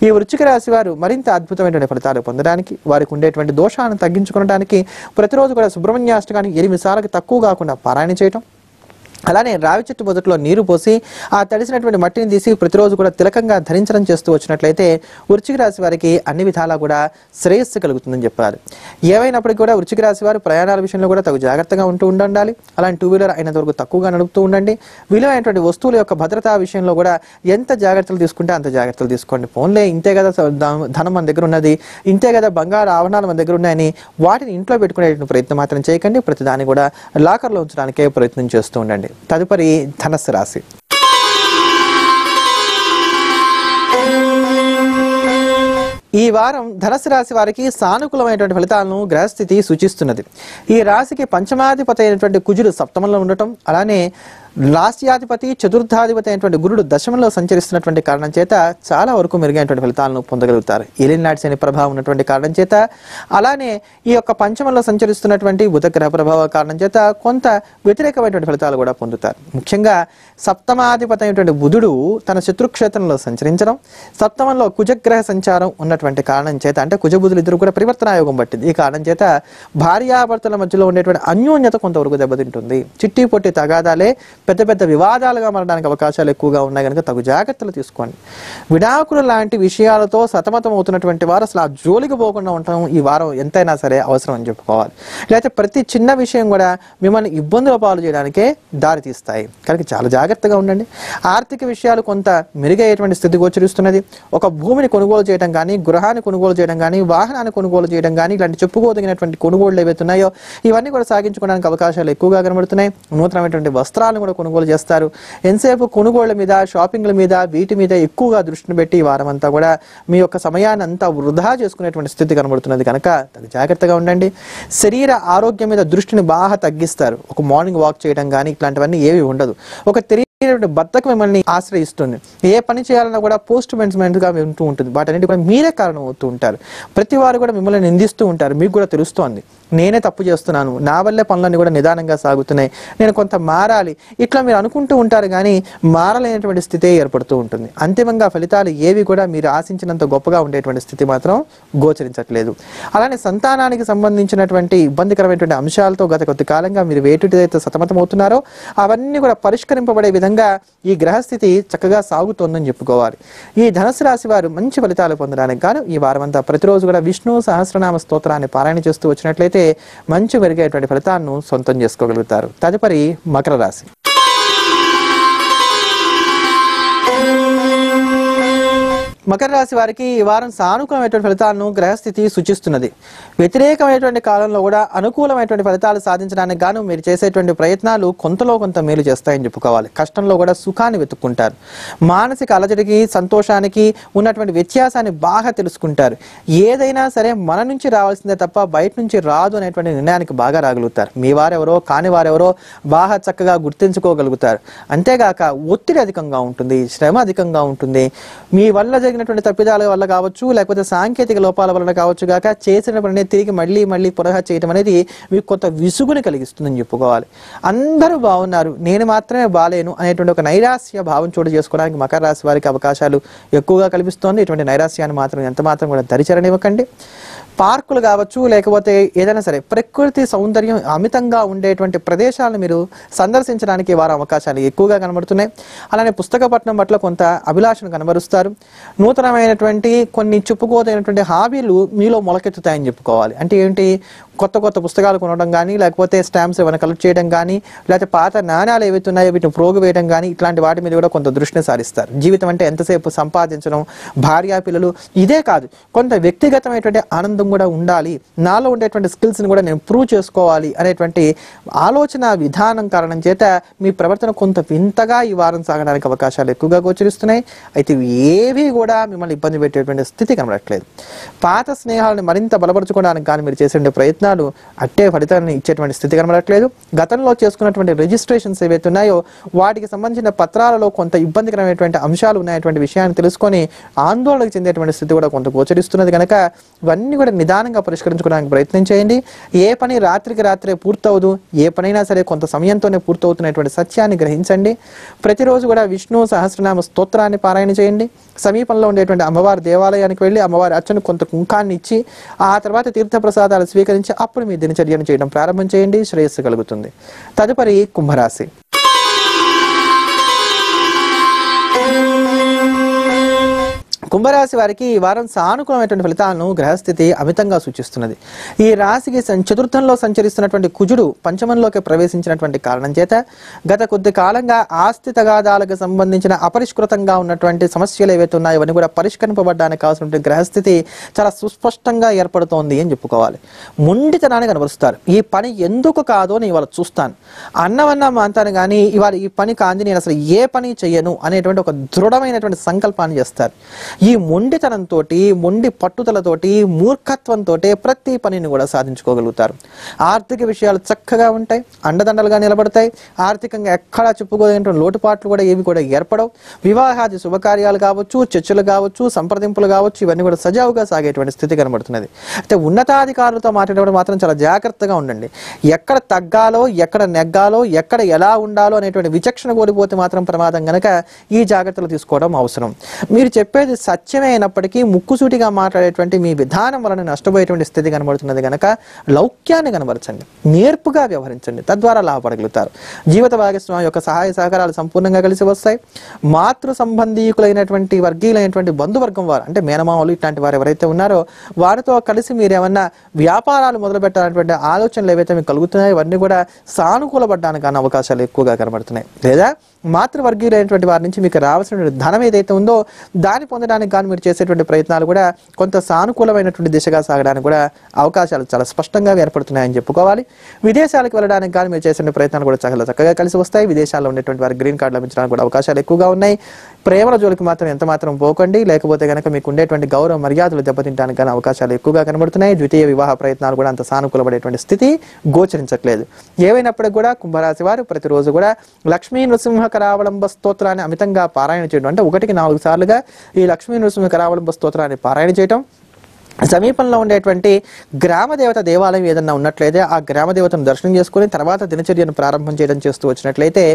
ఈ వృశ్చిక రాశి వారు మరింత అద్భుతమైనటువంటి ఫలితాలు పొందడానికి, వారికి ఉండేటువంటి దోషాలను తగ్గించుకోవడానికి ప్రతిరోజు కూడా సుబ్రహ్మణ్యాష్టకాన్ని 8 సార్లకు తక్కువ కాకుండా పారాయణ చేయటం, అలానే రావి చెట్టు మొదట్లో నీరు పోసి ఆ తడిసినటువంటి మట్టిని తీసి ప్రతిరోజు కూడా తిలకంగా ధరించడం చేస్తూ వచ్చినట్లయితే వృశ్చిక రాశి వారికి అన్ని విధాలా కూడా శ్రేయస్సు కలుగుతుందని చెప్పాలి. ఏవైనప్పటికీ కూడా వృశ్చిక రాశి వారు ప్రయాణాల విషయంలో కూడా తగు జాగ్రత్తగా ఉండాలి. అలాంటి 2 వీలర్ అయినంత వరకు తక్కువగా నడుపుతూ ఉండండి. విలువైనటువంటి వస్తువుల యొక్క భద్రతా విషయంలో కూడా ఎంత జాగ్రత్తలు తీసుకుంటే అంత జాగ్రత్తలు తీసుకోండి. ఫోన్లే ఇంతే కదా ధనం మన దగ్గర ఉన్నది, ఇంతే కదా బంగారు ఆభరణాలు మన దగ్గర ఉన్నాయని వాటిని ఇంట్లో పెట్టుకునే ప్రయత్నం మాత్రం చేయకండి. ప్రతిదాన్ని కూడా లాకర్లో ఉంచడానికే ప్రయత్నం చేస్తూ ఉండండి. తదుపరి ధనస్సు రాశి. ఈ వారం ధనస్సు రాశి వారికి సానుకూలమైనటువంటి ఫలితాలను గ్రహస్థితి సూచిస్తున్నది. ఈ రాశికి పంచమాధిపతి అయినటువంటి కుజుడు సప్తమంలో ఉండటం, అలానే రాశ్యాధిపతి చతుర్థాధిపతి అయినటువంటి గురుడు దశమంలో సంచరిస్తున్నటువంటి కారణం చేత చాలా వరకు మెరుగైనటువంటి ఫలితాలను పొందగలుగుతారు. ఏలియన్ ప్లానెట్స్ అనే ప్రభావం ఉన్నటువంటి కారణం చేత, అలానే ఈ యొక్క పంచమంలో సంచరిస్తున్నటువంటి బుధగ్రహ ప్రభావ కారణం చేత కొంత వ్యతిరేకమైనటువంటి ఫలితాలు కూడా పొందుతారు. ముఖ్యంగా సప్తమాధిపతి అయినటువంటి బుధుడు తన శత్రుక్షేత్రంలో సంచరించడం, సప్తమంలో కుజగ్రహ సంచారం ఉన్నటువంటి కారణం చేత, అంటే కుజబుధులు ఇద్దరు కూడా పరివర్తనాయోగం పట్టింది. ఈ కారణం చేత భార్యాభర్తల మధ్యలో ఉండేటువంటి అన్యోన్యత కొంతవరకు దెబ్బతింటుంది. చిట్టి పొట్టి తగాదాలే పెద్ద పెద్ద వివాదాలుగా మారడానికి అవకాశాలు ఎక్కువగా ఉన్నాయి కనుక తగు జాగ్రత్తలు తీసుకోండి. విడాకులు లాంటి విషయాలతో సతమతం అవుతున్నటువంటి వారు అసలు ఆ జోలికి పోకుండా ఉండటం ఈ వారం ఎంతైనా సరే అవసరం అని చెప్పుకోవాలి. లేకపోతే ప్రతి చిన్న విషయం కూడా మిమ్మల్ని ఇబ్బందుల పాలు చేయడానికే దారి తీస్తాయి కనుక చాలా జాగ్రత్తగా ఉండండి. ఆర్థిక విషయాలు కొంత మెరుగయ్యేటువంటి స్థితి గోచరిస్తున్నది. ఒక భూమిని కొనుగోలు చేయడం కానీ, గృహాన్ని కొనుగోలు చేయడం కానీ, వాహనాన్ని కొనుగోలు చేయడం కానీ, ఇలాంటి చెప్పుకోదగినటువంటి కొనుగోళ్లు ఏవైతే ఉన్నాయో ఇవన్నీ కూడా సాగించుకోవడానికి అవకాశాలు ఎక్కువగా కనబడుతున్నాయి. నూతనమైనటువంటి వస్త్రాలను కూడా కొనుగోలు చేస్తారు. ఎంతసేపు కొనుగోళ్ల మీద, షాపింగ్ల మీద, వీటి మీద ఎక్కువగా దృష్టిని పెట్టి ఈ వారం అంతా కూడా మీ యొక్క సమయాన్ని అంతా వృధా చేసుకునేటువంటి స్థితి కనబడుతున్నది కనుక జాగ్రత్తగా ఉండండి. శరీర ఆరోగ్యం మీద దృష్టిని బాగా తగ్గిస్తారు. ఒక మార్నింగ్ వాక్ చేయడం కానీ ఇట్లాంటివన్నీ ఏవి ఉండదు. ఒక బద్ధకం మిమ్మల్ని ఆశ్రయిస్తుంది. ఏ పని చేయాలన్నా కూడా పోస్ట్ గా వింటూ ఉంటుంది. వాటన్నిటి కూడా మీరే కారణం అవుతూ ఉంటారు. ప్రతి వారు కూడా మిమ్మల్ని నిందిస్తూ ఉంటారు. మీకు కూడా తెలుస్తోంది, నేనే తప్పు చేస్తున్నాను, నా వల్లే పనులన్నీ కూడా నిదానంగా సాగుతున్నాయి, నేను కొంత మారాలి, ఇట్లా మీరు అనుకుంటూ ఉంటారు. కానీ మారలేనటువంటి స్థితి ఏర్పడుతూ ఉంటుంది. అంతిమంగా ఫలితాలు ఏవి కూడా మీరు ఆశించినంత గొప్పగా ఉండేటువంటి స్థితి మాత్రం గోచరించట్లేదు. అలానే సంతానానికి సంబంధించినటువంటి ఇబ్బందికరమైనటువంటి అంశాలతో గత కొద్ది కాలంగా మీరు వేటిదైతే సతమతమవుతున్నారో అవన్నీ కూడా పరిష్కరింపబడే విధంగా ఈ గ్రహస్థితి చక్కగా సాగుతోందని చెప్పుకోవాలి. ఈ ధనుసు రాశి వారు మంచి ఫలితాలు పొందడానికి గాను ఈ వారమంతా ప్రతిరోజు కూడా విష్ణు సహస్రనామ స్తోత్రాన్ని పారాయణ చేస్తూ వచ్చినట్లయితే మంచి మెరుగైనటువంటి ఫలితాలను సొంతం చేసుకోగలుగుతారు. తదుపరి మకర రాశి. మకర రాశి వారికి ఈ వారం సానుకూలమైనటువంటి ఫలితాలను గ్రహస్థితి సూచిస్తున్నది. వ్యతిరేకమైనటువంటి కాలంలో కూడా అనుకూలమైనటువంటి ఫలితాలు సాధించడానికి గాను మీరు చేసేటువంటి ప్రయత్నాలు కొంతలో కొంత మేలు చేస్తాయని చెప్పుకోవాలి. కష్టంలో కూడా సుఖాన్ని వెతుక్కుంటారు. మానసిక అలజడికి సంతోషానికి ఉన్నటువంటి వ్యత్యాసాన్ని బాగా తెలుసుకుంటారు. ఏదైనా సరే మన నుంచి రావాల్సిందే తప్ప బయట నుంచి రాదు అనేటువంటి నిర్ణయానికి బాగా రాగలుగుతారు. మీ వారెవరో కాని వారెవరో బాగా చక్కగా గుర్తించుకోగలుగుతారు. అంతేగాక ఒత్తిడి అధికంగా ఉంటుంది, శ్రమ అధికంగా ఉంటుంది. మీ వల్ల జరిగినటువంటి తప్పిదాల వల్ల కావచ్చు, లేకపోతే సాంకేతిక లోపాల వల్ల కావచ్చు గాక చేసిన పనిని తిరిగి మళ్ళీ పునః చేయడం అనేది మీకు కొంత విసుగుని కలిగిస్తుందని చెప్పుకోవాలి. అందరూ బాగున్నారు, నేను మాత్రమే బాలేను అనేటువంటి ఒక నైరాశ్య భావం చోటు చేసుకోవడానికి మకర రాశి వారికి అవకాశాలు ఎక్కువగా కల్పిస్తోంది. ఇటువంటి నైరాశ్యాన్ని మాత్రం ఎంత మాత్రం కూడా దరిచరనివ్వకండి. పార్కులు కావచ్చు, లేకపోతే ఏదైనా సరే ప్రకృతి సౌందర్యం అమితంగా ఉండేటువంటి ప్రదేశాలను మీరు సందర్శించడానికి వారు అవకాశాలు ఎక్కువగా కనబడుతున్నాయి. అలానే పుస్తక పఠనం పట్ల కొంత అభిలాషను కనబరుస్తారు. నూతనమైనటువంటి కొన్ని చెప్పుకోదైనటువంటి హాబీలు మీలో మొలకెత్తుతాయని చెప్పుకోవాలి. అంటే ఏంటి, కొత్త కొత్త పుస్తకాలు కొనడం కానీ, లేకపోతే స్టాంప్స్ ఏమైనా కలెక్ట్ చేయడం కానీ, లేకపోతే పాత నాణ్యాలు ఏవైతే ఉన్నాయో వీటిని ప్రోగు వేయడం కానీ, ఇట్లాంటి వాటి మీద కూడా కొంత దృష్టిని సారిస్తారు. జీవితం అంటే ఎంతసేపు సంపాదించడం, భార్యా పిల్లలు ఇదే కాదు, కొంత వ్యక్తిగతమైనటువంటి ఆనందం కూడా ఉండాలి, నాలో ఉండేటువంటి స్కిల్స్ని కూడా నేను ప్రూవ్ చేసుకోవాలి అనేటువంటి ఆలోచన విధానం కారణం చేత మీ ప్రవర్తన కొంత వింతగా ఈ వారం సాగడానికి అవకాశాలు ఎక్కువగా గోచరిస్తున్నాయి. అయితే ఏవి కూడా మిమ్మల్ని ఇబ్బంది పెట్టేటువంటి స్థితి కనబడట్లేదు. పాత స్నేహాలను మరింత బలపరచుకోవడానికి కానీ మీరు చేసే ప్రయత్నాలు అట్టే ఫలితాన్ని ఇచ్చేటువంటి స్థితి కనబడట్లేదు. గతంలో చేసుకున్నటువంటి రిజిస్ట్రేషన్స్ ఏవైతే ఉన్నాయో వాటికి సంబంధించిన పత్రాలలో కొంత ఇబ్బందికరమైనటువంటి అంశాలు ఉన్నాయటువంటి విషయాన్ని తెలుసుకొని ఆందోళనకు చెందేటువంటి స్థితి కూడా కొంత గోచరిస్తున్నది. కనుక ఇవన్నీ కూడా నిదానంగా పరిష్కరించుకోవడానికి ప్రయత్నం చేయండి. ఏ పని రాత్రికి రాత్రే పూర్తవదు, ఏ పనైనా సరే కొంత సమయంతోనే పూర్తవుతున్నటువంటి సత్యాన్ని గ్రహించండి. ప్రతిరోజు కూడా విష్ణు సహస్రనామ స్తోత్రాన్ని పారాయణ చేయండి. సమీపంలో ఉండేటువంటి అమ్మవారి దేవాలయానికి వెళ్ళి అమ్మవారి అర్చనకు కొంత కుంకాన్ని ఇచ్చి ఆ తర్వాత తీర్థప్రసాదాలు స్వీకరించి అప్పుడు మీ దినచర్యను చేయడం ప్రారంభం చేయండి. శ్రేయస్సు కలుగుతుంది. తదుపరి కుంభరాశి. కుంభరాశి వారికి ఈ వారం సానుకూలమైనటువంటి ఫలితాలను గ్రహస్థితి అమితంగా సూచిస్తున్నది. ఈ రాశికి చతుర్థంలో సంచరిస్తున్నటువంటి కుజుడు పంచమంలోకి ప్రవేశించినటువంటి కారణం చేత గత కొద్ది కాలంగా ఆస్తి తగాదాలకు సంబంధించిన అపరిష్కృతంగా ఉన్నటువంటి సమస్యలు ఏవైతే ఉన్నాయో అవన్నీ కూడా పరిష్కరింపబడడానికి కావాల్సినటువంటి గ్రహస్థితి చాలా సుస్పష్టంగా ఏర్పడుతోంది అని చెప్పుకోవాలి. మొండితనాన్ని కనబరుస్తారు. ఈ పని ఎందుకు కాదో నేను ఇవాళ చూస్తాను, అన్నవన్నా మాంతాను కానీ ఇవాళ ఈ పని కాంది, నేను అసలు ఏ పని చెయ్యను అనేటువంటి ఒక దృఢమైనటువంటి సంకల్పాన్ని చేస్తారు. ఈ మొండితనంతో, మొండి పట్టుదలతోటి, మూర్ఖత్వంతో ప్రతి పనిని కూడా సాధించుకోగలుగుతారు. ఆర్థిక విషయాలు చక్కగా ఉంటాయి, అండదండలుగా నిలబడతాయి. ఆర్థికంగా ఎక్కడా చెప్పుకోలేనటువంటి లోటుపాట్లు కూడా ఏవి కూడా ఏర్పడవు. వివాహాది శుభకార్యాలు కావచ్చు, చర్చలు కావచ్చు, సంప్రదింపులు కావచ్చు, ఇవన్నీ కూడా సజావుగా సాగేటువంటి స్థితి కనబడుతున్నది. అయితే ఉన్నతాధికారులతో మాట్లాడేటప్పుడు మాత్రం చాలా జాగ్రత్తగా ఉండండి. ఎక్కడ తగ్గాలో, ఎక్కడ నెగ్గాలో, ఎక్కడ ఎలా ఉండాలో అనేటువంటి విచక్షణ కోల్పోతే మాత్రం ప్రమాదం కనుక ఈ జాగ్రత్తలు తీసుకోవడం అవసరం. మీరు చెప్పేది సత్యమే అయినప్పటికీ ముక్కుసూటిగా మాట్లాడేటువంటి మీ విధానం వలన నష్టపోయేటువంటి స్థితి కనబడుతున్నది కనుక లౌక్యాన్ని కనబరచండి, నేర్పుగా వ్యవహరించండి, తద్వారా లాభపడగలుగుతారు. జీవిత భాగస్వామి యొక్క సహాయ సహకారాలు సంపూర్ణంగా కలిసి వస్తాయి. మాతృ సంబంధీకులైనటువంటి వర్గీయులైనటువంటి బంధువర్గం వారు అంటే మేనమామలు ఇట్లాంటి వారు ఎవరైతే ఉన్నారో వారితో కలిసి మీరు ఏమన్నా వ్యాపారాలు మొదలు పెట్టాలనేటువంటి ఆలోచనలు ఏవైతే మీకు కలుగుతున్నాయో ఇవన్నీ కూడా సానుకూలపడడానికి అన్న అవకాశాలు ఎక్కువగా కనబడుతున్నాయి. లేదా మాతృవర్గీయులైనటువంటి వారి నుంచి మీకు రావాల్సిన ధనం ఏదైతే ఉందో దాన్ని పొందడానికి వెళ్ళడానికి కానీ మీరు చేసేటువంటి ప్రయత్నాలు కూడా కొంత సానుకూలమైనటువంటి దిశగా సాగడానికి కూడా అవకాశాలు చాలా స్పష్టంగా ఏర్పడుతున్నాయని చెప్పుకోవాలి. విదేశాలకు వెళ్ళడానికి కానీ మీరు చేసే ప్రయత్నాలు కూడా చాలా చక్కగా కలిసి వస్తాయి. విదేశాల్లో ఉండేటువంటి వారికి గ్రీన్ కార్డు లభించడానికి కూడా అవకాశాలు ఎక్కువగా ఉన్నాయి. ప్రేమల జోలికి మాత్రం ఎంత మాత్రం పోకండి, లేకపోతే కనుక మీకు ఉండేటువంటి గౌరవ మర్యాదలు దెబ్బతింటానికి కానీ అవకాశాలు ఎక్కువగా కనబడుతున్నాయి. ద్వితీయ వివాహ ప్రయత్నాలు కూడా అంత సానుకూలపడేటువంటి స్థితి గోచరించట్లేదు. ఏవైనప్పటికీ కూడా కుంభరాశి వారు ప్రతిరోజు కూడా లక్ష్మీ నృసింహ కరావలంబ స్తోత్రాన్ని అమితంగా పారాయణ చేయడం, అంటే 1-4 సార్లుగా ఈ లక్ష్మీ నృసింహ కరావలంబ స్తోత్రాన్ని పారాయణ చేయటం, సమీపంలో ఉండేటువంటి గ్రామదేవత దేవాలయం ఏదన్నా ఉన్నట్లయితే ఆ గ్రామదేవతను దర్శనం చేసుకుని తర్వాత దినచర్యను ప్రారంభం చేయడం చేస్తూ వచ్చినట్లయితే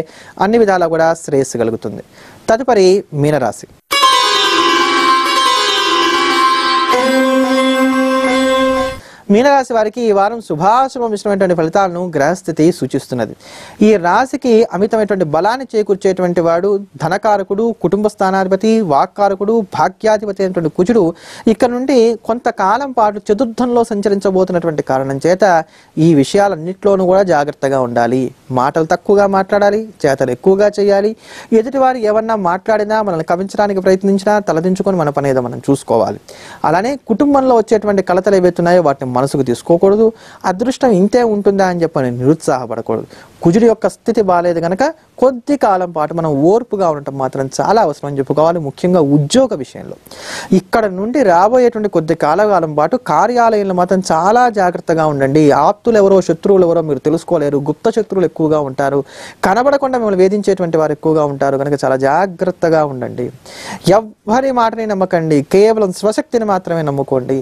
అన్ని విధాలా కూడా శ్రేయస్సు కలుగుతుంది. తదుపరి మీనరాశి. మీనరాశి వారికి ఈ వారం శుభాశుభ మిశ్రమైనటువంటి ఫలితాలను గ్రహస్థితి సూచిస్తున్నది. ఈ రాశికి అమితమైనటువంటి బలాన్ని చేకూర్చేటువంటి వాడు ధనకారకుడు, కుటుంబ స్థానాధిపతి, వాక్కారకుడు, భాగ్యాధిపతి అయినటువంటి కుజుడు ఇక్కడ నుండి కొంతకాలం పాటు చతుర్థంలో సంచరించబోతున్నటువంటి కారణం చేత ఈ విషయాలన్నింటిలోనూ కూడా జాగ్రత్తగా ఉండాలి. మాటలు తక్కువగా మాట్లాడాలి, చేతలు ఎక్కువగా చేయాలి. ఎదుటివారు ఏమన్నా మాట్లాడినా మనల్ని కవించడానికి ప్రయత్నించినా తలదించుకొని మన పని ఏదో మనం చూసుకోవాలి. అలానే కుటుంబంలో వచ్చేటువంటి కలతలు ఏవైతున్నాయో వాటిని మనసుకు తీసుకోకూడదు. అదృష్టం ఇంతే ఉంటుందా అని చెప్పని నిరుత్సాహపడకూడదు. కుజుడి యొక్క స్థితి బాగాలేదు కనుక కొద్ది కాలం పాటు మనం ఓర్పుగా ఉండటం మాత్రం చాలా అవసరం అని చెప్పుకోవాలి. ముఖ్యంగా ఉద్యోగ విషయంలో ఇక్కడ నుండి రాబోయేటువంటి కొద్ది కాలం పాటు కార్యాలయంలో మాత్రం చాలా జాగ్రత్తగా ఉండండి. ఆప్తులు ఎవరో శత్రువులు ఎవరో మీరు తెలుసుకోలేరు. గుప్త శత్రువులు ఎక్కువగా ఉంటారు. కనబడకుండా మిమ్మల్ని వేధించేటువంటి వారు ఎక్కువగా ఉంటారు కనుక చాలా జాగ్రత్తగా ఉండండి. ఎవ్వరి మాటని నమ్మకండి, కేవలం స్వశక్తిని మాత్రమే నమ్ముకోండి.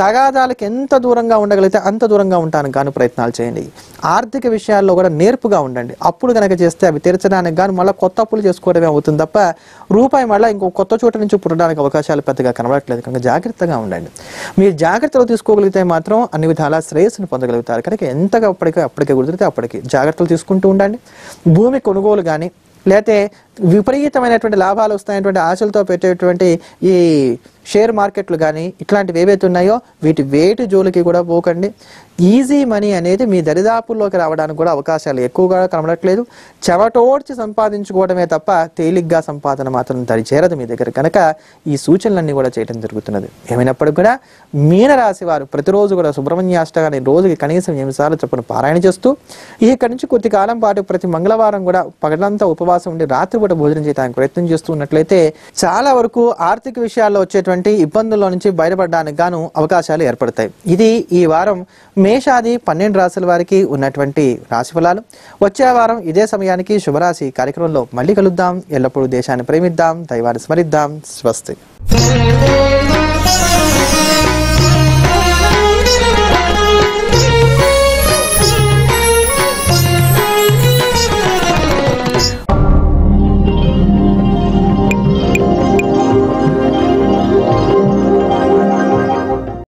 తగాదాలకు ఎంత దూరంగా ఉండగలిగితే అంత దూరంగా ఉండడానికి గాను ప్రయత్నాలు చేయండి. ఆర్థిక విషయాల్లో కూడా నేర్పుగా ఉండండి. అప్పుడు కనుక చేస్తే అవి తీర్చడానికి గాను మళ్ళీ కొత్త అప్పులు చేసుకోవడమే అవుతుంది తప్ప రూపాయి మళ్ళీ ఇంకో కొత్త చోట నుంచి పుట్టడానికి అవకాశాలు పెద్దగా కనబడట్లేదు కనుక జాగ్రత్తగా ఉండండి. మీరు జాగ్రత్తలు తీసుకోగలిగితే మాత్రం అన్ని విధాలా శ్రేయస్సును పొందగలుగుతారు కనుక ఎంతగా అప్పటికే కుదిరితే అప్పటికి జాగ్రత్తలు తీసుకుంటూ ఉండండి. భూమి కొనుగోలు కానీ లేకపోతే విపరీతమైనటువంటి లాభాలు వస్తాయనేటువంటి ఆశలతో పెట్టేటువంటి ఈ షేర్ మార్కెట్లు కానీ ఇట్లాంటివి ఏవైతే ఉన్నాయో వేటి జోలికి కూడా పోకండి. ఈజీ మనీ అనేది మీ దరిదాపుల్లోకి రావడానికి కూడా అవకాశాలు ఎక్కువగా కనబడట్లేదు. చెవటోడ్చి సంపాదించుకోవడమే తప్ప తేలిగ్గా సంపాదన మాత్రం దరిచేరదు మీ దగ్గర కనుక ఈ సూచనలన్నీ కూడా చేయడం జరుగుతున్నది. ఏమైనప్పటికీ కూడా మీనరాశి వారు ప్రతిరోజు కూడా సుబ్రహ్మణ్యాష్టకాన్ని రోజుకి కనీసం 8 సార్లు చొప్పున పారాయణ చేస్తూ ఇక్కడి నుంచి కొద్ది కాలం పాటు ప్రతి మంగళవారం కూడా పగలంతా ఉపవాసం ఉండి రాత్రిపూట భోజనం చేయడానికి ప్రయత్నం చేస్తూ ఉన్నట్లయితే చాలా వరకు ఆర్థిక విషయాల్లో వచ్చేటువంటి ఇబ్బందుల్లో నుంచి బయటపడడానికి గాను అవకాశాలు ఏర్పడతాయి. ఇది ఈ వారం మేషాది 12 రాశుల వారికి ఉన్నటువంటి రాశి ఫలాలు. వచ్చే వారం ఇదే సమయానికి శుభరాశి కార్యక్రమంలో మళ్ళీ కలుద్దాం. ఎల్లప్పుడూ దేశాన్ని ప్రేమిద్దాం, దైవాన్ని స్మరిద్దాం. స్వస్తి.